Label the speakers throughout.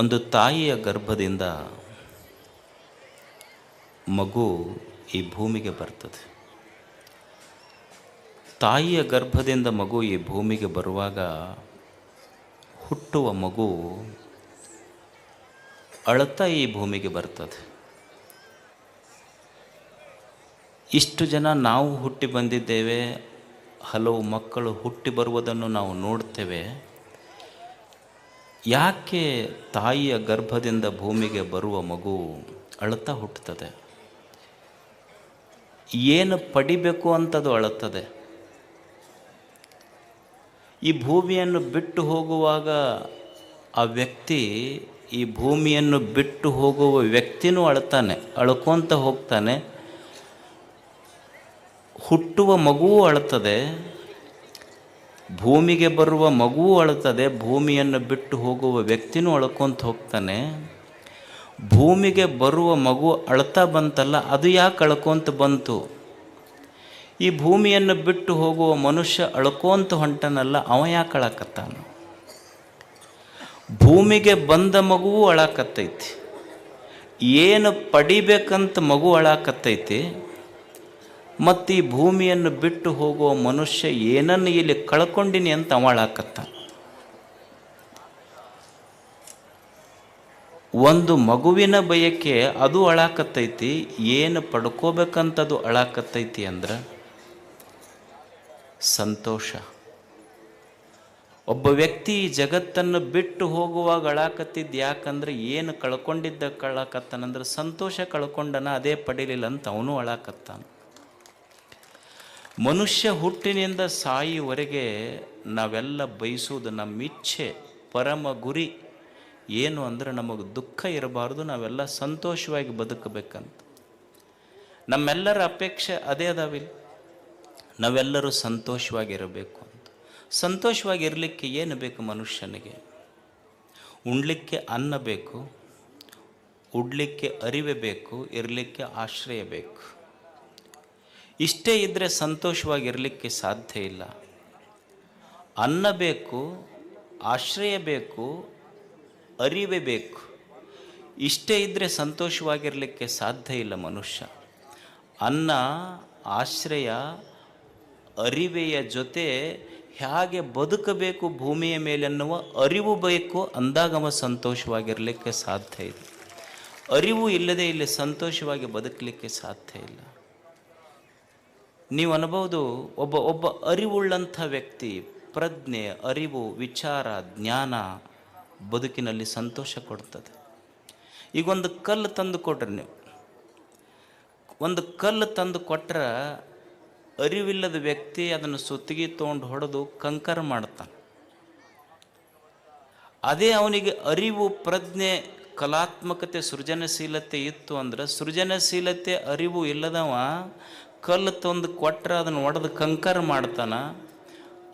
Speaker 1: ಒಂದು ತಾಯಿಯ ಗರ್ಭದಿಂದ ಮಗು ಈ ಭೂಮಿಗೆ ಬರ್ತದೆ. ತಾಯಿಯ ಗರ್ಭದಿಂದ ಮಗು ಈ ಭೂಮಿಗೆ ಬರುವಾಗ ಹುಟ್ಟುವ ಮಗು ಅಳುತ್ತಾ ಈ ಭೂಮಿಗೆ ಬರ್ತದೆ. ಇಷ್ಟು ಜನ ನಾವು ಹುಟ್ಟಿ ಬಂದಿದ್ದೇವೆ, ಹಲವು ಮಕ್ಕಳು ಹುಟ್ಟಿ ಬರುವುದನ್ನು ನಾವು ನೋಡ್ತೇವೆ. ಯಾಕೆ ತಾಯಿಯ ಗರ್ಭದಿಂದ ಭೂಮಿಗೆ ಬರುವ ಮಗು ಅಳುತ್ತಾ ಹುಟ್ಟುತ್ತದೆ? ಏನು ಪಡಿಬೇಕು ಅಂತದು ಅಳುತ್ತದೆ. ಈ ಭೂಮಿಯನ್ನು ಬಿಟ್ಟು ಹೋಗುವಾಗ ಆ ವ್ಯಕ್ತಿ, ಈ ಭೂಮಿಯನ್ನು ಬಿಟ್ಟು ಹೋಗುವ ವ್ಯಕ್ತಿನೂ ಅಳ್ತಾನೆ, ಅಳ್ಕೊತ ಹೋಗ್ತಾನೆ. ಹುಟ್ಟುವ ಮಗುವೂ ಅಳುತ್ತದೆ, ಭೂಮಿಗೆ ಬರುವ ಮಗುವೂ ಅಳುತ್ತದೆ, ಭೂಮಿಯನ್ನು ಬಿಟ್ಟು ಹೋಗುವ ವ್ಯಕ್ತಿನೂ ಅಳ್ಕೊತ ಹೋಗ್ತಾನೆ. ಭೂಮಿಗೆ ಬರುವ ಮಗು ಅಳ್ತಾ ಬಂತಲ್ಲ, ಅದು ಯಾಕೆ ಅಳ್ಕೊತ ಬಂತು? ಈ ಭೂಮಿಯನ್ನು ಬಿಟ್ಟು ಹೋಗುವ ಮನುಷ್ಯ ಅಳ್ಕೊಂತ ಹೊಂಟನಲ್ಲ, ಅವ ಯಾಕೆ ಅಳಕತ್ತಾನ? ಭೂಮಿಗೆ ಬಂದ ಮಗುವೂ ಅಳಕತ್ತೈತಿ, ಏನು ಪಡಿಬೇಕಂತ ಮಗು ಅಳಕತ್ತೈತಿ. ಮತ್ತು ಈ ಭೂಮಿಯನ್ನು ಬಿಟ್ಟು ಹೋಗುವ ಮನುಷ್ಯ ಏನನ್ನು ಇಲ್ಲಿ ಕಳ್ಕೊಂಡಿನಿ ಅಂತ ಅವ ಅಳಕತ್ತಾನ. ಒಂದು ಮಗುವಿನ ಬಯಕೆ ಅದು ಅಳಕತ್ತೈತಿ, ಏನು ಪಡ್ಕೋಬೇಕಂತದು ಅಳಕತ್ತೈತಿ ಅಂದ್ರೆ ಸಂತೋಷ. ಒಬ್ಬ ವ್ಯಕ್ತಿ ಈ ಜಗತ್ತನ್ನು ಬಿಟ್ಟು ಹೋಗುವಾಗ ಅಳಕತ್ತಿದ್ದು ಯಾಕಂದ್ರೆ ಏನು ಕಳ್ಕೊಂಡಿದ್ದ ಕಳಕತ್ತಾನಂದ್ರೆ ಸಂತೋಷ ಕಳ್ಕೊಂಡನ, ಅದೇ ಪಡೀಲಿಲ್ಲ ಅಂತ ಅವನು ಅಳಕತ್ತಾನ. ಮನುಷ್ಯ ಹುಟ್ಟಿನಿಂದ ಸಾಯಿವರೆಗೆ ನಾವೆಲ್ಲ ಬಯಸುವುದು, ನಮ್ಮ ಇಚ್ಛೆ, ಪರಮ ಗುರಿ ಏನು ಅಂದ್ರೆ ನಮಗೆ ದುಃಖ ಇರಬಾರ್ದು, ನಾವೆಲ್ಲ ಸಂತೋಷವಾಗಿ ಬದುಕಬೇಕಂತ. ನಮ್ಮೆಲ್ಲರ ಅಪೇಕ್ಷೆ ಅದೇ ಅದಾವಿಲ್ಲ, ನಾವೆಲ್ಲರೂ ಸಂತೋಷವಾಗಿರಬೇಕು ಅಂತ. ಸಂತೋಷವಾಗಿರಲಿಕ್ಕೆ ಏನು ಬೇಕು ಮನುಷ್ಯನಿಗೆ? ಉಣ್ಲಿಕ್ಕೆ ಅನ್ನ ಬೇಕು, ಉಡ್ಲಿಕ್ಕೆ ಅರಿವೆ ಬೇಕು, ಇರಲಿಕ್ಕೆ ಆಶ್ರಯ ಬೇಕು. ಇಷ್ಟೇ ಇದ್ದರೆ ಸಂತೋಷವಾಗಿರಲಿಕ್ಕೆ ಸಾಧ್ಯ ಇಲ್ಲ. ಅನ್ನ ಬೇಕು, ಆಶ್ರಯ ಬೇಕು, ಅರಿವೆ ಬೇಕು. ಇಷ್ಟೇ ಇದ್ದರೆ ಸಂತೋಷವಾಗಿರಲಿಕ್ಕೆ ಸಾಧ್ಯ ಇಲ್ಲ ಮನುಷ್ಯ. ಅನ್ನ, ಆಶ್ರಯ, ಅರಿವೆಯ ಜೊತೆ ಹೇಗೆ ಬದುಕಬೇಕು ಭೂಮಿಯ ಮೇಲೆನ್ನುವ ಅರಿವು ಬೇಕು, ಅಂದಾಗ ಅವ ಸಂತೋಷವಾಗಿರಲಿಕ್ಕೆ ಸಾಧ್ಯ ಇದೆ. ಅರಿವು ಇಲ್ಲದೆ ಇಲ್ಲಿ ಸಂತೋಷವಾಗಿ ಬದುಕಲಿಕ್ಕೆ ಸಾಧ್ಯ ಇಲ್ಲ. ನೀವು ಅನ್ಬೋದು, ಒಬ್ಬ ಅರಿವುಳ್ಳಂಥ ವ್ಯಕ್ತಿ, ಪ್ರಜ್ಞೆ, ಅರಿವು, ವಿಚಾರ, ಜ್ಞಾನ ಬದುಕಿನಲ್ಲಿ ಸಂತೋಷ ಕೊಡ್ತದೆ. ಈಗ ಒಂದು ಕಲ್ಲು ತಂದು ಕೊಟ್ರೆ, ನೀವು ಒಂದು ಕಲ್ಲು ತಂದು ಕೊಟ್ಟರೆ ಅರಿವಿಲ್ಲದ ವ್ಯಕ್ತಿ ಅದನ್ನು ಸುತ್ತಿಗೆ ತೊಗೊಂಡು ಹೊಡೆದು ಕಂಕರ ಮಾಡ್ತಾನೆ. ಅದೇ ಅವನಿಗೆ ಅರಿವು, ಪ್ರಜ್ಞೆ, ಕಲಾತ್ಮಕತೆ, ಸೃಜನಶೀಲತೆ ಇತ್ತು ಅಂದ್ರೆ, ಸೃಜನಶೀಲತೆ, ಅರಿವು ಇಲ್ಲದವ ಕಲ್ಲು ತಂದು ಕೊಟ್ಟರೆ ಅದನ್ನು ಒಡೆದು ಕಂಕರ ಮಾಡ್ತಾನ.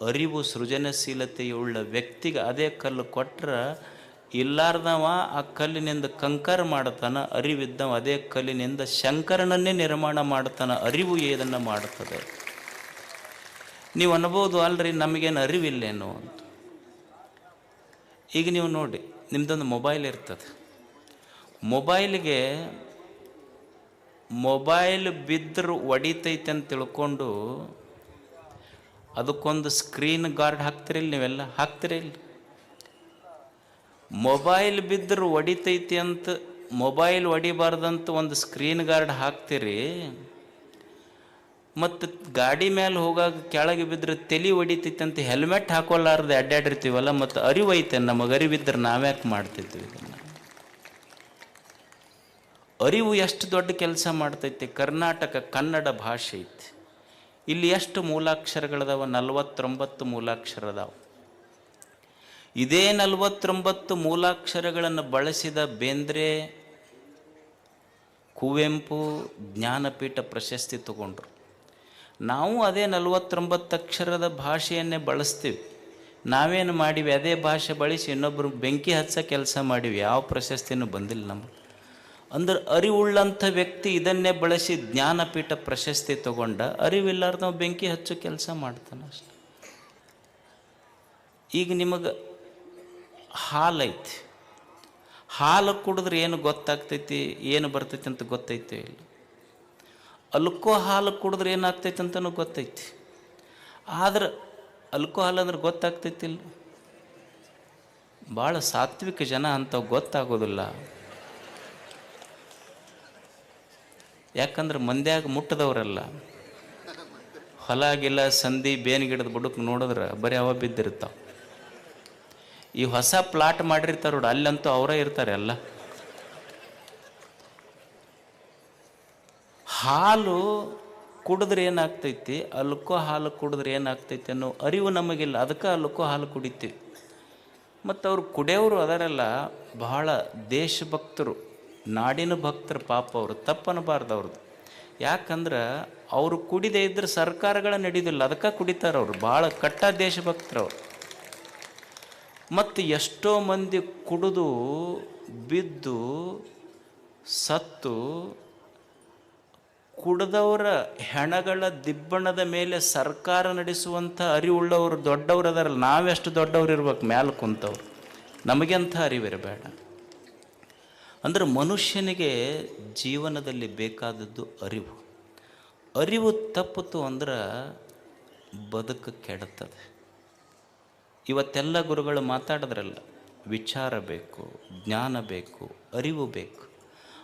Speaker 1: ಅರಿವು, ಸೃಜನಶೀಲತೆಯುಳ್ಳ ವ್ಯಕ್ತಿಗೆ ಅದೇ ಕಲ್ಲು ಕೊಟ್ಟರೆ ಇಲ್ಲಾರ್ದವ ಆ ಕಲ್ಲಿನಿಂದ ಕಂಕರ ಮಾಡ್ತಾನೆ. ಅರಿವಿದ್ದವ ಅದೇ ಕಲ್ಲಿನಿಂದ ಶಂಕರನನ್ನೇ ನಿರ್ಮಾಣ ಮಾಡ್ತಾನೆ. ಅರಿವು ಏನನ್ನು ಮಾಡ್ತದೆ? ನೀವು ಅನ್ಬೋದು, ಅಲ್ರಿ ನಮಗೇನು ಅರಿವಿಲ್ಲೇನೋ ಅಂತ. ಈಗ ನೀವು ನೋಡಿ, ನಿಮ್ದೊಂದು ಮೊಬೈಲ್ ಇರ್ತದೆ. ಮೊಬೈಲ್ ಬಿದ್ದರೂ ಒಡಿತೈತೆ ಅಂತ ತಿಳ್ಕೊಂಡು ಅದಕ್ಕೊಂದು ಸ್ಕ್ರೀನ್ ಗಾರ್ಡ್ ಹಾಕ್ತಿರಿಲ್ಲ, ನೀವೆಲ್ಲ ಹಾಕ್ತಿರಿಲ್ಲ? ಮೊಬೈಲ್ ಬಿದ್ದರೂ ಒಡಿತೈತಿ ಅಂತ, ಮೊಬೈಲ್ ಒಡಿಬಾರ್ದಂತ ಒಂದು ಸ್ಕ್ರೀನ್ ಗಾರ್ಡ್ ಹಾಕ್ತೀರಿ. ಮತ್ತು ಗಾಡಿ ಮೇಲೆ ಹೋಗಾಗ ಕೆಳಗೆ ಬಿದ್ದರೆ ತಲೆ ಹೊಡಿತೈತಿ ಅಂತ ಹೆಲ್ಮೆಟ್ ಹಾಕೊಳ್ಳಾರ್ದು ಅಡ್ಡಾಡಿರ್ತೀವಲ್ಲ, ಮತ್ತು ಅರಿವು ಐತೆ, ನಮಗೆ ಅರಿವಿದ್ರೆ ನಾವ್ಯಾಕೆ ಮಾಡ್ತಿದ್ವಿ ಇದನ್ನು? ಅರಿವು ಎಷ್ಟು ದೊಡ್ಡ ಕೆಲಸ ಮಾಡ್ತೈತಿ. ಕರ್ನಾಟಕ ಕನ್ನಡ ಭಾಷೆ ಐತಿ, ಇಲ್ಲಿ ಎಷ್ಟು ಮೂಲಾಕ್ಷರಗಳದಾವ? 49 ಮೂಲಾಕ್ಷರ ಅದಾವ. ಇದೇ 49 ಮೂಲಾಕ್ಷರಗಳನ್ನು ಬಳಸಿದ ಬೇಂದ್ರೆ, ಕುವೆಂಪು ಜ್ಞಾನಪೀಠ ಪ್ರಶಸ್ತಿ ತಗೊಂಡ್ರು. ನಾವು ಅದೇ 49 ಅಕ್ಷರದ ಭಾಷೆಯನ್ನೇ ಬಳಸ್ತೀವಿ. ನಾವೇನು ಮಾಡಿವಿ? ಅದೇ ಭಾಷೆ ಬಳಸಿ ಇನ್ನೊಬ್ಬರು ಬೆಂಕಿ ಹಚ್ಚೋ ಕೆಲಸ ಮಾಡಿವಿ, ಯಾವ ಪ್ರಶಸ್ತಿನೂ ಬಂದಿಲ್ಲ ನಮಗೆ. ಅಂದ್ರೆ ಅರಿವುಳ್ಳಂಥ ವ್ಯಕ್ತಿ ಇದನ್ನೇ ಬಳಸಿ ಜ್ಞಾನಪೀಠ ಪ್ರಶಸ್ತಿ ತಗೊಂಡ, ಅರಿವಿಲ್ಲಾರ್ದವ ಬೆಂಕಿ ಹಚ್ಚೋ ಕೆಲಸ ಮಾಡ್ತಾನೆ ಅಷ್ಟೆ. ಈಗ ನಿಮಗೆ ಹಾಲೈತಿ, ಹಾಲು ಕುಡಿದ್ರೆ ಏನು ಗೊತ್ತಾಗ್ತೈತಿ, ಏನು ಬರ್ತೈತಿ ಅಂತ ಗೊತ್ತೈತೆ ಇಲ್ಲ. ಅಲ್ಕೋ ಹಾಲು ಕುಡಿದ್ರೆ ಏನಾಗ್ತೈತಿ ಅಂತಲೂ ಗೊತ್ತೈತಿ. ಆದ್ರೆ ಅಲ್ಕೋ ಹಾಲು ಅಂದ್ರೆ ಗೊತ್ತಾಗ್ತೈತಿಲ್ಲ. ಭಾಳ ಸಾತ್ವಿಕ ಜನ ಅಂಥವು ಗೊತ್ತಾಗೋದಿಲ್ಲ. ಯಾಕಂದ್ರೆ ಮಂದ್ಯಾಗ ಮುಟ್ಟದವರಲ್ಲ. ಹೊಲ ಗಿಲ್ಲ ಸಂಧಿ ಬೇನ್ ಗಿಡದ ಬುಡಕ್ಕೆ ನೋಡಿದ್ರೆ ಬರೀ ಅವ ಬಿದ್ದಿರ್ತಾವ. ಈ ಹೊಸ ಪ್ಲಾಟ್ ಮಾಡಿರ್ತಾರೆ ನೋಡಿ, ಅಲ್ಲಂತೂ ಅವರೇ ಇರ್ತಾರೆ ಎಲ್ಲ. ಹಾಲು ಕುಡಿದ್ರೆ ಏನಾಗ್ತೈತಿ, ಅಲ್ಕೋ ಹಾಲು ಕುಡಿದ್ರೆ ಏನಾಗ್ತೈತಿ ಅನ್ನೋ ಅರಿವು ನಮಗಿಲ್ಲ. ಅದಕ್ಕೆ ಅಲ್ಕೋ ಹಾಲು ಕುಡಿತೀವಿ. ಮತ್ತು ಅವ್ರು ಕುಡಿಯೋರು ಅದರಲ್ಲ ಬಹಳ ದೇಶಭಕ್ತರು, ನಾಡಿನ ಭಕ್ತರು. ಪಾಪ ಅವರು ತಪ್ಪನ್ನಬಾರ್ದು ಅವ್ರದ್ದು. ಯಾಕಂದ್ರೆ ಅವರು ಕುಡಿದೇ ಇದ್ರೆ ಸರ್ಕಾರಗಳ ನಡೆಯೋದಿಲ್ಲ. ಅದಕ್ಕೆ ಕುಡಿತಾರೆ ಅವರು. ಭಾಳ ಕಟ್ಟ ದೇಶಭಕ್ತರು ಅವರು. ಮತ್ತು ಎಷ್ಟೋ ಮಂದಿ ಕುಡಿದು ಬಿದ್ದು ಸತ್ತು ಕುಡಿದವರ ಹೆಣಗಳ ದಿಬ್ಬಣದ ಮೇಲೆ ಸರ್ಕಾರ ನಡೆಸುವಂಥ ಅರಿವುಳ್ಳವರು ದೊಡ್ಡವರು ಅದಾರಲ್ಲ. ನಾವೆಷ್ಟು ದೊಡ್ಡವ್ರು ಇರ್ಬೇಕು ಮ್ಯಾಲೆ ಕುಂತವ್ರು. ನಮಗೆಂಥ ಅರಿವಿರಬೇಡ. ಅಂದರೆ ಮನುಷ್ಯನಿಗೆ ಜೀವನದಲ್ಲಿ ಬೇಕಾದದ್ದು ಅರಿವು. ಅರಿವು ತಪ್ಪಿತು ಅಂದ್ರೆ ಬದುಕು ಕೆಡುತ್ತದೆ. ಇವತ್ತೆಲ್ಲ ಗುರುಗಳು ಮಾತಾಡಿದ್ರಲ್ಲ, ವಿಚಾರ ಬೇಕು, ಜ್ಞಾನ ಬೇಕು, ಅರಿವು ಬೇಕು.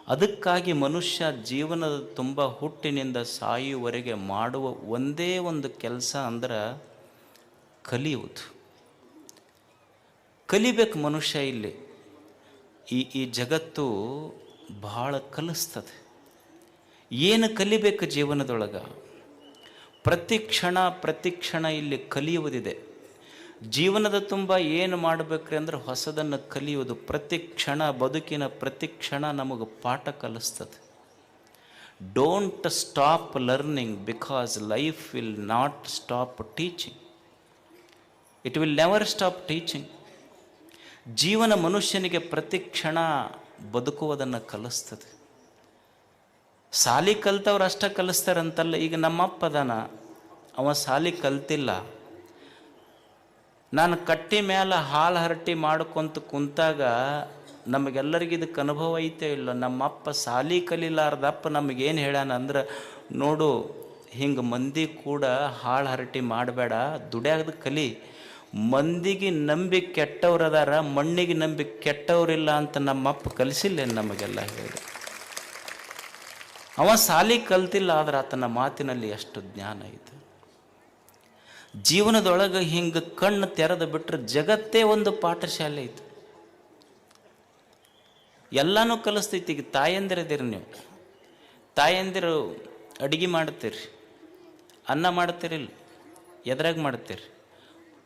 Speaker 1: ಅದಕ್ಕಾಗಿ ಮನುಷ್ಯ ಜೀವನದ ತುಂಬ ಹುಟ್ಟಿನಿಂದ ಸಾಯುವವರೆಗೆ ಮಾಡುವ ಒಂದೇ ಒಂದು ಕೆಲಸ ಅಂದ್ರೆ ಕಲಿಯುವುದು. ಕಲಿಬೇಕು ಮನುಷ್ಯ. ಇಲ್ಲಿ ಈ ಜಗತ್ತು ಬಹಳ ಕಲಿಸ್ತದೆ. ಏನು ಕಲಿಬೇಕು ಜೀವನದೊಳಗೆ? ಪ್ರತಿ ಕ್ಷಣ ಇಲ್ಲಿ ಕಲಿಯುವುದಿದೆ. ಜೀವನದ ತುಂಬ ಏನು ಮಾಡಬೇಕ್ರಿ ಅಂದ್ರೆ ಹೊಸದನ್ನು ಕಲಿಯುವುದು. ಪ್ರತಿ ಕ್ಷಣ, ಬದುಕಿನ ಪ್ರತಿ ಕ್ಷಣ ನಮಗೆ ಪಾಠ ಕಲಿಸ್ತದೆ. Don't stop learning because life will not stop teaching. It will never stop teaching. ಜೀವನ ಮನುಷ್ಯನಿಗೆ ಪ್ರತಿ ಕ್ಷಣ ಬದುಕುವುದನ್ನು ಕಲಿಸ್ತದೆ. ಸಾಲಿ ಕಲ್ತವ್ರು ಅಷ್ಟೇ ಕಲಿಸ್ತಾರಂತಲ್ಲ. ಈಗ ನಮ್ಮಪ್ಪ ಅದಾನ, ಅವ ಸಾಲಿ ಕಲ್ತಿಲ್ಲ. ನಾನು ಕಟ್ಟಿ ಮೇಲೆ ಹಾಲು ಹರಟಿ ಮಾಡ್ಕೊಂತ ಕುಂತಾಗ ನಮಗೆಲ್ಲರಿಗೂ ಇದಕ್ಕೆ ಅನುಭವ ಐತೆ ಇಲ್ಲ. ನಮ್ಮಪ್ಪ ಸಾಲಿ ಕಲಿಲಾರ್ದಪ್ಪ ನಮಗೇನು ಹೇಳ್ಯಾನ ಅಂದ್ರೆ, ನೋಡು ಹಿಂಗೆ ಮಂದಿ ಕೂಡ ಹಾಳು ಹರಟಿ ಮಾಡಬೇಡ, ದುಡ್ಯಾಗದ ಕಲಿ. ಮಂದಿಗೆ ನಂಬಿ ಕೆಟ್ಟವ್ರದಾರ, ಮಣ್ಣಿಗೆ ನಂಬಿ ಕೆಟ್ಟವ್ರಿಲ್ಲ ಅಂತ ನಮ್ಮಪ್ಪ ಕಲಿಸಿಲ್ಲ ನಮಗೆಲ್ಲ ಹೇಳಿ. ಅವ ಸಾಲಿ ಕಲ್ತಿಲ್ಲ, ಆದ್ರೆ ಆತನ ಮಾತಿನಲ್ಲಿ ಎಷ್ಟು ಜ್ಞಾನ ಐತೆ. ಜೀವನದೊಳಗೆ ಹಿಂಗೆ ಕಣ್ಣು ತೆರೆದು ಬಿಟ್ಟರೆ ಜಗತ್ತೇ ಒಂದು ಪಾಠಶಾಲೆ ಐತೆ. ಎಲ್ಲನೂ ಕಲಿಸ್ತೈತಿ. ಈಗ ತಾಯಂದಿರದಿರಿ ನೀವು. ತಾಯಂದಿರು ಅಡುಗೆ ಮಾಡ್ತೀರಿ, ಅನ್ನ ಮಾಡ್ತೀರಿಲ್ಲ, ಎದ್ರಾಗ ಮಾಡ್ತೀರಿ?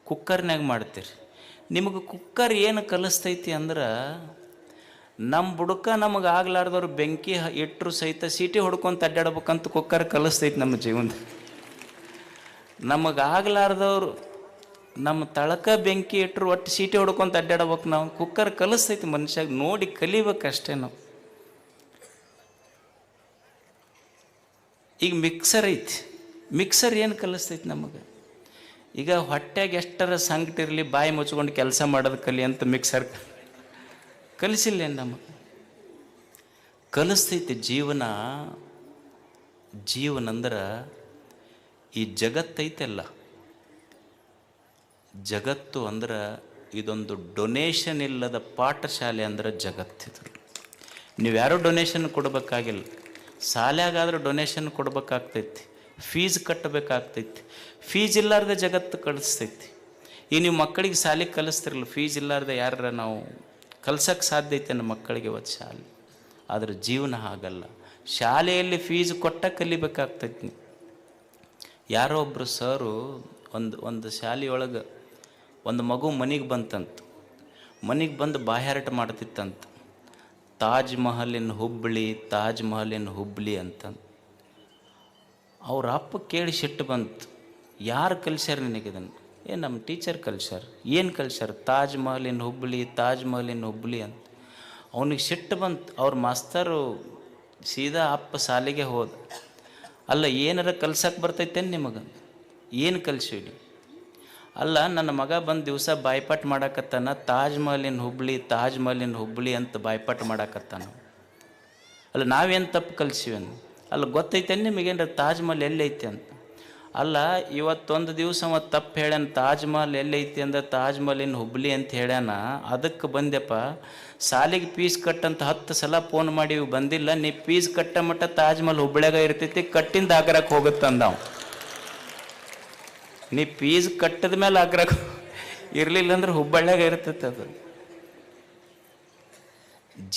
Speaker 1: ಕುಕ್ಕರ್ನಾಗ ಮಾಡ್ತೀರಿ. ನಿಮಗೆ ಕುಕ್ಕರ್ ಏನು ಕಲಿಸ್ತೈತಿ ಅಂದ್ರೆ, ನಮ್ಮ ಬುಡಕ ನಮಗೆ ಆಗ್ಲಾರ್ದವ್ರು ಬೆಂಕಿ ಇಟ್ಟರು ಸಹಿತ ಸೀಟಿ ಹೊಡ್ಕೊಂತ ಅಡ್ಡಾಡ್ಬೇಕಂತ ಕುಕ್ಕರ್ ಕಲಿಸ್ತೈತಿ ನಮ್ಮ ಜೀವನದ. ನಮಗಾಗ್ಲಾರ್ದವ್ರು ನಮ್ಮ ತಳಕ ಬೆಂಕಿ ಇಟ್ಟರು ಒಟ್ಟು ಸೀಟಿ ಹೊಡ್ಕೊಂತ ಅಡ್ಡಾಡ್ಬೇಕು. ನಾವು ಕುಕ್ಕರ್ ಕಲಿಸ್ತೈತಿ ಮನುಷ್ಯಾಗ. ನೋಡಿ ಕಲಿಬೇಕಷ್ಟೇ ನಾವು. ಈಗ ಮಿಕ್ಸರ್ ಐತಿ. ಮಿಕ್ಸರ್ ಏನು ಕಲಿಸ್ತೈತಿ ನಮಗೆ? ಈಗ ಹೊಟ್ಟೆಗೆ ಎಷ್ಟರ ಸಂಕಟ ಇರಲಿ, ಬಾಯಿ ಮುಚ್ಕೊಂಡು ಕೆಲಸ ಮಾಡೋದು ಕಲಿ ಅಂತ ಮಿಕ್ಸರ್ ಕಲಿಸಿಲ್ಲ ನಮಗೆ. ಕಲಿಸ್ತೈತಿ ಜೀವನ ಅಂದ್ರೆ ಈ ಜಗತ್ತೈತೆಲ್ಲ. ಜಗತ್ತು ಅಂದ್ರೆ ಇದೊಂದು ಡೊನೇಷನ್ ಇಲ್ಲದ ಪಾಠಶಾಲೆ ಅಂದ್ರೆ ಜಗತ್ತಿದು. ನೀವು ಯಾರೂ ಡೊನೇಷನ್ ಕೊಡಬೇಕಾಗಿಲ್ಲ. ಶಾಲೆಗಾದ್ರೆ ಡೊನೇಷನ್ ಕೊಡ್ಬೇಕಾಗ್ತೈತಿ, ಫೀಸ್ ಕಟ್ಟಬೇಕಾಗ್ತೈತಿ. ಫೀಸ್ ಇಲ್ಲಾರ್ದೆ ಜಗತ್ತು ಕಲಿಸ್ತೈತಿ. ಈಗ ನೀವು ಮಕ್ಕಳಿಗೆ ಶಾಲೆಗೆ ಕಲಿಸ್ತಿರಲ್ಲ, ಫೀಸ್ ಇಲ್ಲಾರ್ದೆ ಯಾರ ನಾವು ಕಲ್ಸೋಕ್ಕೆ ಸಾಧ್ಯ ಐತೆ ನಮ್ಮ ಮಕ್ಕಳಿಗೆ ಇವತ್ತು ಶಾಲೆ. ಆದರೆ ಜೀವನ ಹಾಗಲ್ಲ. ಶಾಲೆಯಲ್ಲಿ ಫೀಸ್ ಕೊಟ್ಟ ಕಲಿಬೇಕಾಗ್ತೈತಿ. ಯಾರೋ ಒಬ್ಬರು ಸರು ಒಂದು ಶಾಲೆಯೊಳಗೆ ಒಂದು ಮಗು ಮನೆಗೆ ಬಂತಂತ. ಮನೆಗೆ ಬಂದು ಬಾಯಾಟ ಮಾಡ್ತಿತ್ತಂತ. ತಾಜ್ ಮಹಲಿನ ಹುಬ್ಬಳ್ಳಿ ಅಂತಂದು. ಅವ್ರ ಅಪ್ಪ ಕೇಳಿ ಸಿಟ್ಟು ಬಂತು. ಯಾರು ಕಲಿಸ್ಯಾರ ನಿನಗಿದನ್ನು? ನಮ್ಮ ಟೀಚರ್ ಕಲಿಸ್ಯಾರ. ಏನು ಕಲಿಸ್ಯಾರ? ತಾಜ್ ಮಹಲಿನ ಹುಬ್ಬಳ್ಳಿ ಅಂತ. ಅವನಿಗೆ ಸಿಟ್ಟು ಬಂತು. ಅವ್ರ ಮಾಸ್ತರು ಸೀದಾ ಅಪ್ಪ ಶಾಲೆಗೆ ಹೋದ. ಅಲ್ಲ, ಏನಾರ ಕಲ್ಸಕ್ಕೆ ಬರ್ತೈತೇನು ನಿಮಗೆ? ಏನು ಕಲಿಸಿಡಿ? ಅಲ್ಲ, ನನ್ನ ಮಗ ಬಂದು ದಿವಸ ಬಾಯ್ಪಾಟ್ ಮಾಡಾಕತ್ತಾನ, ತಾಜ್ ಮಹಲಿನ ಹುಬ್ಬಳ್ಳಿ ಅಂತ ಬಾಯ್ಪಾಟ್ ಮಾಡಾಕತ್ತಾನ. ಅಲ್ಲ, ನಾವೇನು ತಪ್ಪು ಕಲಿಸಿವೇನು? ಅಲ್ಲ, ಗೊತ್ತೈತೆ ನಿಮಗೇನ್ರ ತಾಜ್ ಮಹಲ್ ಎಲ್ಲೈತಿ ಅಂತ? ಅಲ್ಲ, ಇವತ್ತೊಂದು ದಿವಸ ಅವ ತಪ್ಪು ಹೇಳ್ಯಾನ, ತಾಜ್ ಮಹಲ್ ಎಲ್ಲೈತಿ ಅಂದ್ರೆ ತಾಜ್ ಮಹಲಿನ ಹುಬ್ಬಳ್ಳಿ ಅಂತ ಹೇಳ್ಯಾನ. ಅದಕ್ಕೆ ಬಂದೆಪ್ಪ, ಸಾಲಿಗೆ ಫೀಸ್ ಕಟ್ಟಂತ 10 ಸಲ ಫೋನ್ ಮಾಡಿ ಬಂದಿಲ್ಲ, ನೀ ಫೀಸ್ ಕಟ್ಟ ಮಟ್ಟ ತಾಜ್ ಮಹಲ್ ಹುಬ್ಬಳ್ಳಿಯಾಗ ಇರ್ತೈತಿ, ಕಟ್ಟಿಂದ ಆಗ್ರಕ್ಕೆ ಹೋಗುತ್ತಂದವು. ನೀ ಫೀಸ್ ಕಟ್ಟದ ಮೇಲೆ ಆಗ್ರಕ್ಕೆ ಇರಲಿಲ್ಲ ಅಂದ್ರೆ ಹುಬ್ಬಳ್ಳಿಯಾಗ ಇರ್ತೈತೆ. ಅದು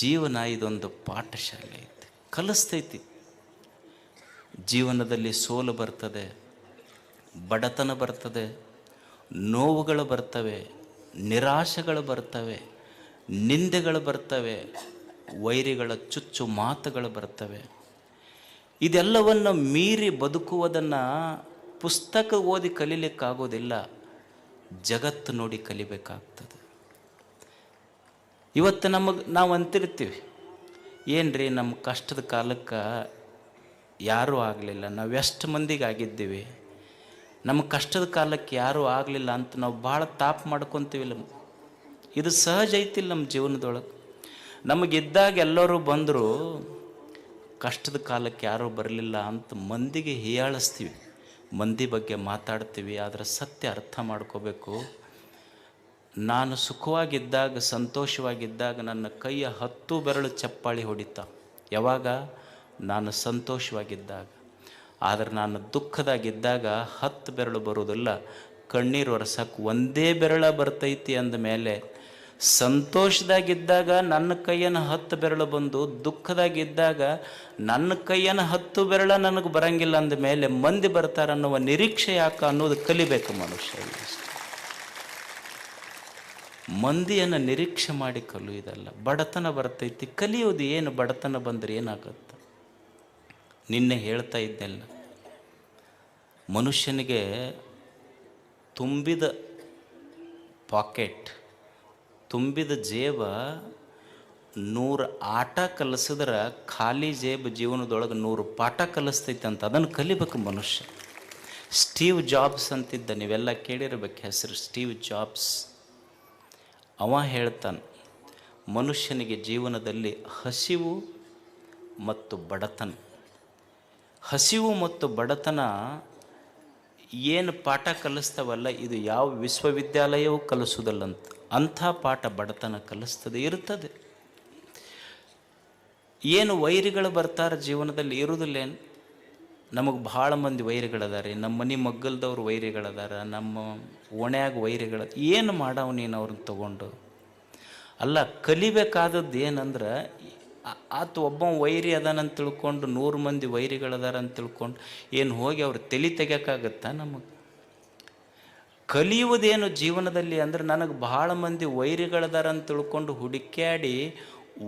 Speaker 1: ಜೀವನ ಇದೊಂದು ಪಾಠಶಾಲೆ ಐತಿ, ಕಲಿಸ್ತೈತಿ. ಜೀವನದಲ್ಲಿ ಸೋಲು ಬರ್ತದೆ, ಬಡತನ ಬರ್ತದೆ, ನೋವುಗಳು ಬರ್ತವೆ, ನಿರಾಶೆಗಳು ಬರ್ತವೆ, ನಿಂದೆಗಳು ಬರ್ತವೆ, ವೈರಿಗಳ ಚುಚ್ಚು ಮಾತುಗಳು ಬರ್ತವೆ. ಇದೆಲ್ಲವನ್ನು ಮೀರಿ ಬದುಕುವುದನ್ನು ಪುಸ್ತಕ ಓದಿ ಕಲೀಲಿಕ್ಕಾಗೋದಿಲ್ಲ, ಜಗತ್ತು ನೋಡಿ ಕಲಿಬೇಕಾಗ್ತದೆ. ಇವತ್ತು ನಾವು ಅಂತಿರ್ತೀವಿ, ಏನ್ರಿ ನಮ್ಮ ಕಷ್ಟದ ಕಾಲಕ್ಕೆ ಯಾರೂ ಆಗಲಿಲ್ಲ, ನಾವು ಎಷ್ಟು ಮಂದಿಗೆ ಆಗಿದ್ದೀವಿ, ನಮ್ಮ ಕಷ್ಟದ ಕಾಲಕ್ಕೆ ಯಾರೂ ಆಗಲಿಲ್ಲ ಅಂತ ನಾವು ಭಾಳ ತಾಪ ಮಾಡ್ಕೊತೀವಿಲ್ಲ. ಇದು ಸಹಜ ಐತಿಲ್ಲ ನಮ್ಮ ಜೀವನದೊಳಗೆ. ನಮಗಿದ್ದಾಗ ಎಲ್ಲರೂ ಬಂದರು, ಕಷ್ಟದ ಕಾಲಕ್ಕೆ ಯಾರೂ ಬರಲಿಲ್ಲ ಅಂತ ಮಂದಿಗೆ ಹೀಯಾಳಿಸ್ತೀವಿ, ಮಂದಿ ಬಗ್ಗೆ ಮಾತಾಡ್ತೀವಿ. ಆದರೆ ಸತ್ಯ ಅರ್ಥ ಮಾಡ್ಕೋಬೇಕು. ನಾನು ಸುಖವಾಗಿದ್ದಾಗ, ಸಂತೋಷವಾಗಿದ್ದಾಗ ನನ್ನ ಕೈಯ 10 ಬೆರಳು ಚಪ್ಪಾಳಿ ಹೊಡಿತಾ. ಯಾವಾಗ? ನಾನು ಸಂತೋಷವಾಗಿದ್ದಾಗ. ಆದರೆ ನಾನು ದುಃಖದಾಗಿದ್ದಾಗ 10 ಬೆರಳು ಬರುವುದಿಲ್ಲ, ಕಣ್ಣೀರು ಒರೆಸಕ್ಕೆ ಒಂದೇ ಬೆರಳ ಬರ್ತೈತಿ. ಅಂದಮೇಲೆ ಸಂತೋಷದಾಗಿದ್ದಾಗ ನನ್ನ ಕೈಯನ್ನು 10 ಬೆರಳು ಬಂದು, ದುಃಖದಾಗಿದ್ದಾಗ ನನ್ನ ಕೈಯನ್ನು 10 ಬೆರಳ ನನಗೆ ಬರಂಗಿಲ್ಲ ಅಂದಮೇಲೆ ಮಂದಿ ಬರ್ತಾರೆ ಅನ್ನುವ ನಿರೀಕ್ಷೆ ಯಾಕೆ ಅನ್ನೋದು ಕಲಿಬೇಕು ಮನುಷ್ಯ. ಮಂದಿಯನ್ನು ನಿರೀಕ್ಷೆ ಮಾಡಿ ಕಲಿಯುವುದಲ್ಲ. ಬಡತನ ಬರ್ತೈತಿ, ಕಲಿಯೋದು ಏನು? ಬಡತನ ಬಂದರೆ ಏನಾಗುತ್ತೆ? ನಿನ್ನೆ ಹೇಳ್ತಾ ಇದ್ದೆಲ್ಲ, ಮನುಷ್ಯನಿಗೆ ತುಂಬಿದ ಪಾಕೆಟ್, ತುಂಬಿದ ಜೇಬ 100 ಆಟ ಕಲಿಸಿದ್ರೆ ಖಾಲಿ ಜೇಬು ಜೀವನದೊಳಗೆ 100 ಪಾಠ ಕಲಿಸ್ತೈತೆ ಅಂತ. ಅದನ್ನು ಕಲಿಬೇಕು ಮನುಷ್ಯ. ಸ್ಟೀವ್ ಜಾಬ್ಸ್ ಅಂತಿದ್ದ, ನೀವೆಲ್ಲ ಕೇಳಿರ್ಬೇಕು ಹೆಸರು, ಸ್ಟೀವ್ ಜಾಬ್ಸ್. ಅವ ಹೇಳ್ತಾನೆ, ಮನುಷ್ಯನಿಗೆ ಜೀವನದಲ್ಲಿ ಹಸಿವು ಮತ್ತು ಬಡತನ, ಹಸಿವು ಮತ್ತು ಬಡತನ ಏನು ಪಾಠ ಕಲಿಸ್ತಾವಲ್ಲ, ಇದು ಯಾವ ವಿಶ್ವವಿದ್ಯಾಲಯವೂ ಕಲಿಸೋದಲ್ಲಂತ. ಅಂಥ ಪಾಠ ಬಡತನ ಕಲಿಸ್ತದೆ, ಇರ್ತದೆ. ಏನು ವೈರಿಗಳು ಬರ್ತಾರೆ ಜೀವನದಲ್ಲಿ, ಇರುವುದಿಲ್ಲೇನು? ನಮಗೆ ಭಾಳ ಮಂದಿ ವೈರಿಗಳದಾರೆ. ನಮ್ಮ ಮನೆ ಮಗ್ಗಲ್ದವ್ರು ವೈರಿಗಳದಾರ, ನಮ್ಮ ಓಣ್ಯಾಗ ವೈರಿಗಳ. ಏನು ಮಾಡವು ನೀನು ಅವ್ರನ್ನ ತಗೊಂಡು? ಅಲ್ಲ, ಕಲಿಬೇಕಾದದ್ದು ಏನಂದ್ರೆ, ಆತ ಒಬ್ಬ ವೈರಿ ಅದಾನಂತ ತಿಳ್ಕೊಂಡು 100 ಮಂದಿ ವೈರಿಗಳದಾರ ಅಂತ ತಿಳ್ಕೊಂಡು ಏನು ಹೋಗಿ ಅವ್ರು ತಲೆ ತೆಗಿಯೋಕ್ಕಾಗತ್ತಾ? ನಮಗೆ ಕಲಿಯುವುದೇನು ಜೀವನದಲ್ಲಿ ಅಂದ್ರೆ, ನನಗೆ ಭಾಳ ಮಂದಿ ವೈರಿಗಳದಾರ ಅಂತ ತಿಳ್ಕೊಂಡು ಹುಡುಕ್ಯಾಡಿ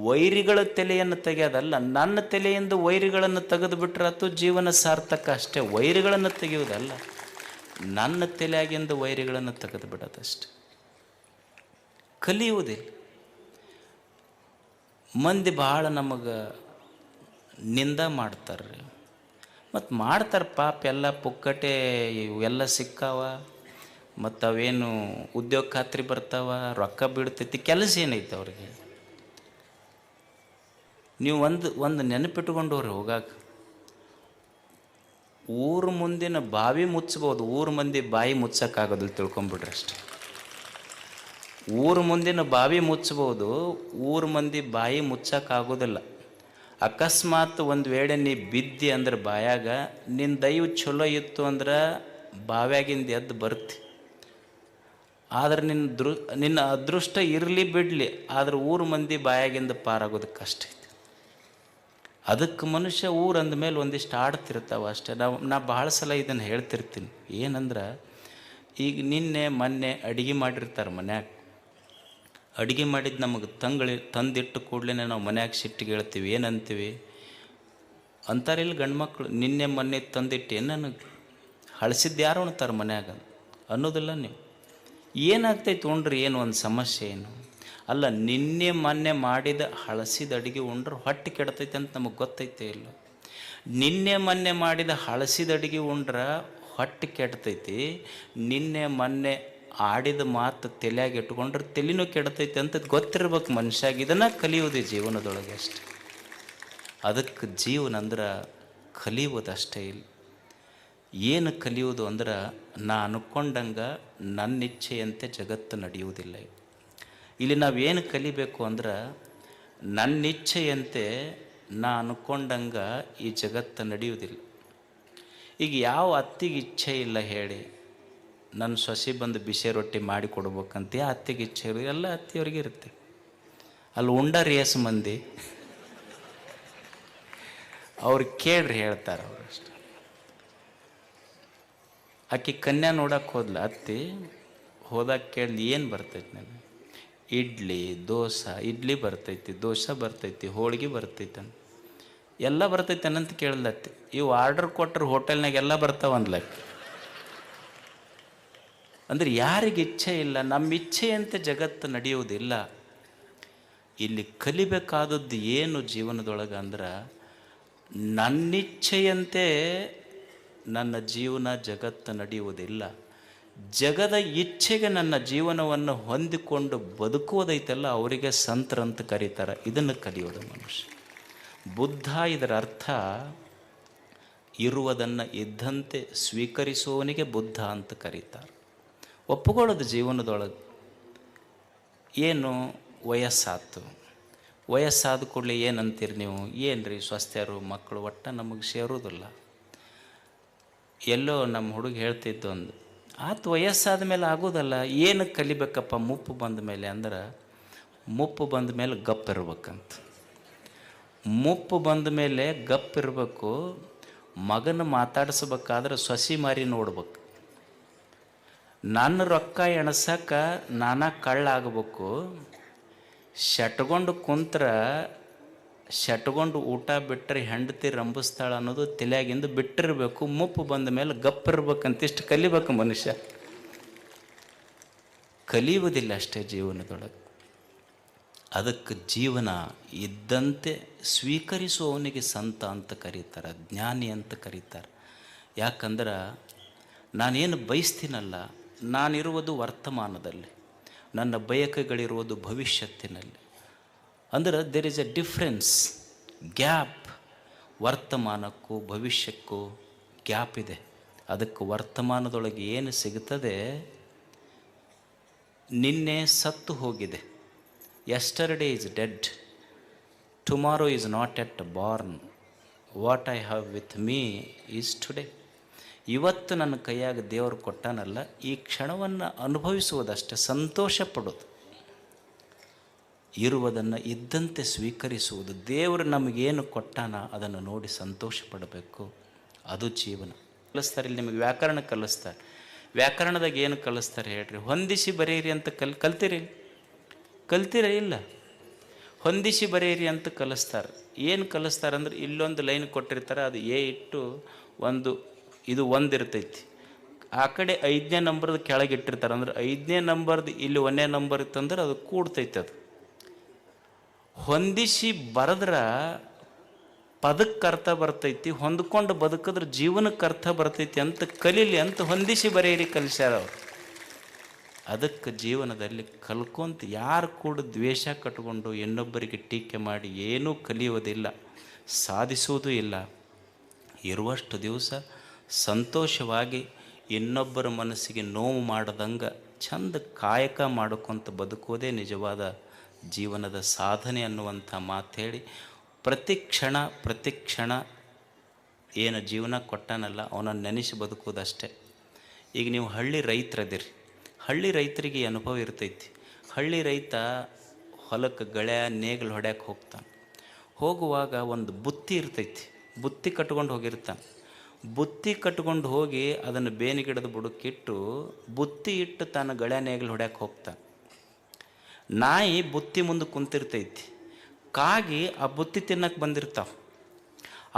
Speaker 1: ವೈರಿಗಳ ತಲೆಯನ್ನು ತೆಗೆಯೋದಲ್ಲ, ನನ್ನ ತಲೆಯಿಂದ ವೈರಿಗಳನ್ನು ತೆಗೆದು ಬಿಟ್ರೆ ಅದು ಜೀವನ ಸಾರ್ಥಕ ಅಷ್ಟೇ. ವೈರಿಗಳನ್ನು ತೆಗೆಯುವುದಲ್ಲ, ನನ್ನ ತಲೆಯಾಗಿಂದ ವೈರಿಗಳನ್ನು ತೆಗೆದು ಬಿಡೋದಷ್ಟೆ. ಕಲಿಯುವುದಿಲ್ಲ. ಮಂದಿ ಭಾಳ ನಮಗೆ ನಿಂದ ಮಾಡ್ತಾರೆ, ಮತ್ತು ಮಾಡ್ತಾರೆ ಪಾಪ. ಎಲ್ಲ ಪುಕ್ಕಟೆ ಇವೆಲ್ಲ ಸಿಕ್ಕಾವ, ಮತ್ತು ಅವೇನು ಉದ್ಯೋಗ ಖಾತ್ರಿ ಬರ್ತಾವ, ರೊಕ್ಕ ಬೀಳ್ತೈತಿ, ಕೆಲಸ ಏನೈತೆ ಅವ್ರಿಗೆ? ನೀವು ಒಂದು ನೆನಪಿಟ್ಕೊಂಡವ್ರಿ, ಹೋಗಾಕ ಊರು ಮುಂದಿನ ಬಾವಿ ಮುಚ್ಚಬೋದು, ಊರು ಮಂದಿ ಬಾಯಿ ಮುಚ್ಚಕ್ಕಾಗೋದಿಲ್ಲ, ತಿಳ್ಕೊಂಬಿಡ್ರಿ ಅಷ್ಟೆ. ಊರು ಮುಂದಿನ ಬಾವಿ ಮುಚ್ಚಬಹುದು, ಊರು ಮಂದಿ ಬಾಯಿ ಮುಚ್ಚಕ್ಕಾಗೋದಿಲ್ಲ. ಅಕಸ್ಮಾತ್ ಒಂದು ವೇಳೆ ನೀ ಬಿದ್ದಿ ಅಂದ್ರೆ ಬಾಯಾಗ, ನಿನ್ನ ದೈವ ಚಲೋ ಇತ್ತು ಅಂದ್ರೆ ಬಾವ್ಯಾಗಿಂದ ಎದ್ದು ಬರ್ತಿ. ಆದ್ರೆ ನಿನ್ನ ಅದೃಷ್ಟ ಇರಲಿ ಬಿಡಲಿ, ಆದ್ರೆ ಊರು ಮಂದಿ ಬಾಯಾಗಿಂದ ಪಾರಾಗೋದು ಕಷ್ಟ ಐತಿ. ಅದಕ್ಕೆ ಮನುಷ್ಯ ಊರು ಅಂದಮೇಲೆ ಒಂದಿಷ್ಟು ಆಡ್ತಿರ್ತಾವೆ ಅಷ್ಟೇ. ನಾ ಭಾಳ ಸಲ ಇದನ್ನು ಹೇಳ್ತಿರ್ತೀನಿ. ಏನಂದ್ರೆ, ಈಗ ನಿನ್ನೆ ಮೊನ್ನೆ ಅಡುಗೆ ಮಾಡಿರ್ತಾರೆ ಮನ್ಯಾಗ, ಅಡುಗೆ ಮಾಡಿದ್ದು ನಮಗೆ ತಂದಿಟ್ಟು ಕೂಡಲೇ ನಾವು ಮನ್ಯಾಗ ಸಿಟ್ಟಿಗೆ ಹೇಳ್ತೀವಿ. ಏನಂತೀವಿ ಅಂತಾರಿಲ್ಲ ಗಂಡು ಮಕ್ಕಳು, ನಿನ್ನೆ ಮೊನ್ನೆ ತಂದಿಟ್ಟು ಏನು ನನಗೆ ಹಳಸಿದ್ದು ಯಾರು ಉಣ್ತಾರೆ ಮನ್ಯಾಗ ಅನ್ನೋದಿಲ್ಲ ನೀವು. ಏನಾಗ್ತೈತೆ ಉಣ್ರಿ, ಏನು ಒಂದು ಸಮಸ್ಯೆ ಏನು? ಅಲ್ಲ, ನಿನ್ನೆ ಮೊನ್ನೆ ಮಾಡಿದ ಹಳಸಿದ ಅಡುಗೆ ಉಂಡ್ರೆ ಹೊಟ್ಟೆ ಕೆಡ್ತೈತೆ ಅಂತ ನಮಗೆ ಗೊತ್ತೈತೆ ಇಲ್ಲ? ನಿನ್ನೆ ಮೊನ್ನೆ ಮಾಡಿದ ಹಳಸಿದ ಅಡುಗೆ ಉಂಡ್ರೆ ಹೊಟ್ಟೆ ಕೆಡ್ತೈತಿ, ನಿನ್ನೆ ಮೊನ್ನೆ ಆಡಿದ ಮಾತು ತಲೆಯಾಗಿ ಇಟ್ಕೊಂಡ್ರೆ ತಲೆನೂ ಕೆಡ್ತೈತೆ ಅಂತ ಗೊತ್ತಿರ್ಬೇಕು ಮನುಷ್ಯಾಗ. ಇದನ್ನು ಕಲಿಯೋದು ಜೀವನದೊಳಗೆ ಅಷ್ಟೆ. ಅದಕ್ಕೆ ಜೀವನ ಅಂದ್ರೆ ಕಲಿಯೋದಷ್ಟೇ ಇಲ್ಲ. ಏನು ಕಲಿಯೋದು ಅಂದ್ರೆ ನಾ ಅನ್ಕೊಂಡಂಗೆ ನನ್ನ ಇಚ್ಛೆಯಂತೆ ಜಗತ್ತು ನಡೆಯುವುದಿಲ್ಲ. ಇಲ್ಲಿ ನಾವೇನು ಕಲಿಬೇಕು ಅಂದ್ರೆ ನನ್ನ ಇಚ್ಛೆಯಂತೆ ನಾ ಅನ್ಕೊಂಡಂಗೆ ಈ ಜಗತ್ತು ನಡೆಯುವುದಿಲ್ಲ. ಈಗ ಯಾವ ಅತ್ತಿಗೆ ಇಚ್ಛೆ ಇಲ್ಲ ಹೇಳಿ, ನನ್ನ ಸೊಸೆ ಬಂದು ಬಿಸಿ ರೊಟ್ಟಿ ಮಾಡಿ ಕೊಡ್ಬೇಕಂತ ಆ ಅತ್ತಿಗೆ ಇಚ್ಛೆ ಇರೋದು ಎಲ್ಲ ಅತ್ತಿಯವ್ರಿಗೆ ಇರುತ್ತೆ. ಅಲ್ಲಿ ಉಂಡಾರ ಏಸು ಮಂದಿ ಅವ್ರು ಕೇಳ್ರಿ ಹೇಳ್ತಾರೆ ಅವರಷ್ಟು. ಆಕೆ ಕನ್ಯಾ ನೋಡಕ್ಕೆ ಹೋದ್ಲ ಅತ್ತಿ, ಹೋದಾಗ ಕೇಳಿ ಏನು ಬರ್ತೈತಿ ನನಗೆ? ಇಡ್ಲಿ ದೋಸೆ, ಇಡ್ಲಿ ಬರ್ತೈತಿ, ದೋಸೆ ಬರ್ತೈತಿ, ಹೋಳಿಗೆ ಬರ್ತೈತೆ, ಎಲ್ಲ ಬರ್ತೈತೆ ಅನ್ನಂತ ಕೇಳ್ದತ್ತಿ. ಇವು ಆರ್ಡರ್ ಕೊಟ್ಟರು ಹೋಟೆಲ್ನಾಗ ಎಲ್ಲ ಬರ್ತಾವಂದ್ಲಕ್ಕೆ. ಅಂದ್ರೆ ಯಾರಿಗೆ ಇಚ್ಛೆ ಇಲ್ಲ, ನಮ್ಮ ಇಚ್ಛೆಯಂತೆ ಜಗತ್ತು ನಡೆಯುವುದಿಲ್ಲ. ಇಲ್ಲಿ ಕಲಿಬೇಕಾದದ್ದು ಏನು ಜೀವನದೊಳಗೆ ಅಂದ್ರೆ ನನ್ನಿಚ್ಛೆಯಂತೆ ನನ್ನ ಜೀವನ ಜಗತ್ತು ನಡೆಯುವುದಿಲ್ಲ. ಜಗದ ಇಚ್ಛೆಗೆ ನನ್ನ ಜೀವನವನ್ನು ಹೊಂದಿಕೊಂಡು ಬದುಕುವುದೈತಲ್ಲ ಅವರಿಗೆ ಸಂತರಂತ ಕರೀತಾರೆ. ಇದನ್ನು ಕಲಿಯೋದು ಮನುಷ್ಯ. ಬುದ್ಧ ಇದರ ಅರ್ಥ ಇರುವುದನ್ನು ಇದ್ದಂತೆ ಸ್ವೀಕರಿಸುವವನಿಗೆ ಬುದ್ಧ ಅಂತ ಕರೀತಾರೆ. ಒಪ್ಪುಕೊಳ್ಳೋದು ಜೀವನದೊಳಗೆ. ಏನು ವಯಸ್ಸಾತು, ವಯಸ್ಸಾದ ಕೂಡಲೇ ಏನಂತೀರಿ ನೀವು? ಏನು ರೀ ಸ್ವಸ್ಥರು ಮಕ್ಕಳು ಒಟ್ಟು ನಮಗೆ ಸೇರೋದಿಲ್ಲ. ಎಲ್ಲೋ ನಮ್ಮ ಹುಡುಗ ಹೇಳ್ತಿದ್ದು ಒಂದು ಆತು, ವಯಸ್ಸಾದ ಮೇಲೆ ಆಗೋದಲ್ಲ. ಏನು ಕಲಿಬೇಕಪ್ಪ ಮುಪ್ಪು ಬಂದ ಮೇಲೆ ಅಂದ್ರೆ, ಮುಪ್ಪು ಬಂದ ಮೇಲೆ ಗಪ್ಪಿರ್ಬೇಕಂತ. ಮುಪ್ಪು ಬಂದ ಮೇಲೆ ಗಪ್ಪಿರ್ಬೇಕು. ಮಗನ ಮಾತಾಡಿಸ್ಬೇಕಾದ್ರೆ ಸೊಸಿ ಮಾರಿ ನೋಡ್ಬೇಕು. ನನ್ನ ರೊಕ್ಕ ಎಣಸಕ್ಕೆ ನಾನಾ ಕಳ್ಳಾಗಬೇಕು. ಶಟ್ಕೊಂಡು ಕುಂತ್ರ ಶಟ್ಕೊಂಡು ಊಟ ಬಿಟ್ಟರೆ ಹೆಂಡತಿ ರಂಭಿಸ್ತಾಳ ಅನ್ನೋದು ತಲೆಯಾಗಿಂದ ಬಿಟ್ಟಿರಬೇಕು. ಮುಪ್ಪು ಬಂದ ಮೇಲೆ ಗಪ್ಪಿರ್ಬೇಕಂತಿಷ್ಟು ಕಲಿಬೇಕು ಮನುಷ್ಯ. ಕಲಿಯುವುದಿಲ್ಲ ಅಷ್ಟೇ ಜೀವನದೊಳಗೆ. ಅದಕ್ಕೆ ಜೀವನ ಇದ್ದಂತೆ ಸ್ವೀಕರಿಸುವವನಿಗೆ ಸಂತ ಅಂತ ಕರೀತಾರೆ, ಜ್ಞಾನಿ ಅಂತ ಕರೀತಾರೆ. ಯಾಕಂದ್ರೆ ನಾನೇನು ಬಯಸ್ತೀನಲ್ಲ, ನಾನಿರುವುದು ವರ್ತಮಾನದಲ್ಲಿ, ನನ್ನ ಬಯಕೆಗಳಿರುವುದು ಭವಿಷ್ಯತ್ತಿನಲ್ಲಿ. ಅಂದ್ರೆ there is a difference, gap. ವರ್ತಮಾನಕ್ಕೂ ಭವಿಷ್ಯಕ್ಕೂ ಗ್ಯಾಪ್ ಇದೆ. ಅದಕ್ಕೆ ವರ್ತಮಾನದೊಳಗೆ ಏನು ಸಿಗುತ್ತದೆ, ನಿನ್ನೆ ಸತ್ತು ಹೋಗಿದೆ. Yesterday is dead, tomorrow is not yet born, what I have with me is today. ಇವತ್ತು ನನ್ನ ಕೈಯಾಗ ದೇವರು ಕೊಟ್ಟಾನಲ್ಲ, ಈ ಕ್ಷಣವನ್ನು ಅನುಭವಿಸುವುದಷ್ಟೇ, ಸಂತೋಷ ಪಡೋದು. ಇರುವುದನ್ನು ಇದ್ದಂತೆ ಸ್ವೀಕರಿಸುವುದು. ದೇವರು ನಮಗೇನು ಕೊಟ್ಟಾನ ಅದನ್ನು ನೋಡಿ ಸಂತೋಷ ಪಡಬೇಕು. ಅದು ಜೀವನ. ಕಲಿಸ್ತಾರೆ ಇಲ್ಲಿ ನಿಮಗೆ ವ್ಯಾಕರಣ ಕಲಿಸ್ತಾರೆ. ವ್ಯಾಕರಣದಾಗ ಏನು ಕಲಿಸ್ತಾರೆ ಹೇಳ್ರಿ? ಹೊಂದಿಸಿ ಬರೆಯಿರಿ ಅಂತ ಕಲ್ತಿರ ಇಲ್ಲ? ಹೊಂದಿಸಿ ಬರೆಯಿರಿ ಅಂತ ಕಲಿಸ್ತಾರೆ. ಏನು ಕಲಿಸ್ತಾರೆ ಅಂದ್ರೆ, ಇಲ್ಲೊಂದು ಲೈನ್ ಕೊಟ್ಟಿರ್ತಾರೆ, ಅದು ಎ ಇಟ್ಟು ಇದು ಒಂದಿರ್ತೈತಿ, ಆ ಕಡೆ 5ನೇ ನಂಬರ್ದು ಕೆಳಗೆ ಇಟ್ಟಿರ್ತಾರೆ. ಅಂದ್ರೆ 5ನೇ ನಂಬರ್ದು ಇಲ್ಲಿ 1ನೇ ನಂಬರ್ ಇತ್ತಂದ್ರೆ ಅದು ಕೂಡ್ತೈತೆ. ಅದು ಹೊಂದಿಸಿ ಬರೆದ್ರೆ ಪದಕ್ಕೆ ಅರ್ಥ ಬರ್ತೈತಿ, ಹೊಂದ್ಕೊಂಡು ಬದುಕಿದ್ರೆ ಜೀವನಕ್ಕೆ ಅರ್ಥ ಬರ್ತೈತಿ ಅಂತ ಕಲೀಲಿ ಅಂತ ಹೊಂದಿಸಿ ಬರೆಯಿರಿ ಕಲಿಸ್ಯಾರ ಅವರು. ಅದಕ್ಕೆ ಜೀವನದಲ್ಲಿ ಕಲ್ಕೊಂತ ಯಾರು ಕೂಡ ದ್ವೇಷ ಕಟ್ಕೊಂಡು ಇನ್ನೊಬ್ಬರಿಗೆ ಟೀಕೆ ಮಾಡಿ ಏನೂ ಕಲಿಯೋದಿಲ್ಲ, ಸಾಧಿಸುವುದೂ ಇಲ್ಲ. ಇರುವಷ್ಟು ದಿವಸ ಸಂತೋಷವಾಗಿ ಇನ್ನೊಬ್ಬರ ಮನಸ್ಸಿಗೆ ನೋವು ಮಾಡದಂಗೆ ಚಂದ ಕಾಯಕ ಮಾಡ್ಕೊತ ಬದುಕೋದೇ ನಿಜವಾದ ಜೀವನದ ಸಾಧನೆ ಅನ್ನುವಂಥ ಮಾತು ಹೇಳಿ, ಪ್ರತಿ ಕ್ಷಣ ಏನು ಜೀವನ ಕೊಟ್ಟಾನಲ್ಲ ಅವನನ್ನು ನೆನೆಸಿ ಬದುಕೋದಷ್ಟೇ. ಈಗ ನೀವು ಹಳ್ಳಿ ರೈತರದಿರಿ, ಹಳ್ಳಿ ರೈತರಿಗೆ ಅನುಭವ ಇರ್ತೈತಿ. ಹಳ್ಳಿ ರೈತ ಹೊಲಕ್ಕೆ ಗಳೆ ನೇಗಿಲು ಹೊಡ್ಯಕ್ಕೆ ಹೋಗ್ತಾನೆ. ಹೋಗುವಾಗ ಒಂದು ಬುತ್ತಿ ಇರ್ತೈತಿ, ಬುತ್ತಿ ಕಟ್ಕೊಂಡು ಹೋಗಿರ್ತಾನೆ. ಬುತ್ತಿ ಕಟ್ಕೊಂಡು ಹೋಗಿ ಅದನ್ನು ಬೇನಿಗಿಡದ ಬುಡಕ್ಕಿಟ್ಟು ಬುತ್ತಿ ಇಟ್ಟು ತಾನು ಗಳೆ ನೇಗಿಲು ಹೊಡ್ಯಕ್ಕೆ ಹೋಗ್ತಾನೆ. ನಾಯಿ ಬುತ್ತಿ ಮುಂದೆ ಕುಂತಿರ್ತೈತಿ, ಕಾಗಿ ಆ ಬುತ್ತಿ ತಿನ್ನಕ್ಕೆ ಬಂದಿರ್ತಾವೆ.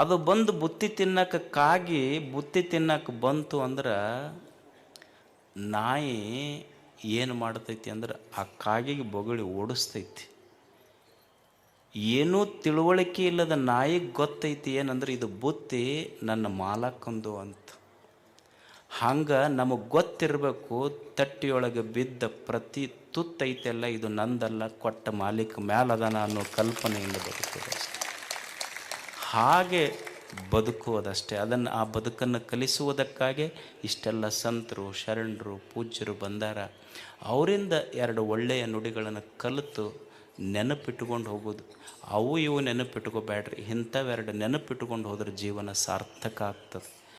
Speaker 1: ಅದು ಬಂದು ಬುತ್ತಿ ತಿನ್ನಕ್ಕೆ ಕಾಗಿ ಬುತ್ತಿ ತಿನ್ನಕ್ಕೆ ಬಂತು ಅಂದ್ರೆ ನಾಯಿ ಏನು ಮಾಡ್ತೈತಿ ಅಂದ್ರೆ ಆ ಕಾಗಿಗೆ ಬೊಗಳಿ ಓಡಿಸ್ತೈತಿ. ಏನೂ ತಿಳುವಳಿಕೆ ಇಲ್ಲದ ನಾಯಿಗೆ ಗೊತ್ತೈತಿ ಏನಂದ್ರೆ ಇದು ಬುತ್ತಿ ನನ್ನ ಮಾಲಕ್ಕಂದು ಅಂತ. ಹಂಗೆ ನಮಗೆ ಗೊತ್ತಿರಬೇಕು, ತಟ್ಟಿಯೊಳಗೆ ಬಿದ್ದ ಪ್ರತಿ ತುತ್ತೈತೆಲ್ಲ ಇದು ನಂದಲ್ಲ, ಕೊಟ್ಟ ಮಾಲೀಕ ಮ್ಯಾಲದನ ಅನ್ನೋ ಕಲ್ಪನೆಯಿಂದ ಬದುಕೋದು ಹಾಗೆ ಬದುಕುವುದಷ್ಟೇ. ಅದನ್ನು ಆ ಬದುಕನ್ನು ಕಲಿಸುವುದಕ್ಕಾಗಿ ಇಷ್ಟೆಲ್ಲ ಸಂತರು, ಶರಣರು, ಪೂಜ್ಯರು ಬಂದಾರ. ಅವರಿಂದ ಎರಡು ಒಳ್ಳೆಯ ನುಡಿಗಳನ್ನು ಕಲಿತು ನೆನಪಿಟ್ಕೊಂಡು ಹೋಗೋದು. ಅವು ಇವು ನೆನಪಿಟ್ಕೋಬೇಡ್ರಿ, ಇಂಥವೆರಡು ನೆನಪಿಟ್ಕೊಂಡು ಹೋದ್ರೆ ಜೀವನ ಸಾರ್ಥಕ ಆಗ್ತದೆ.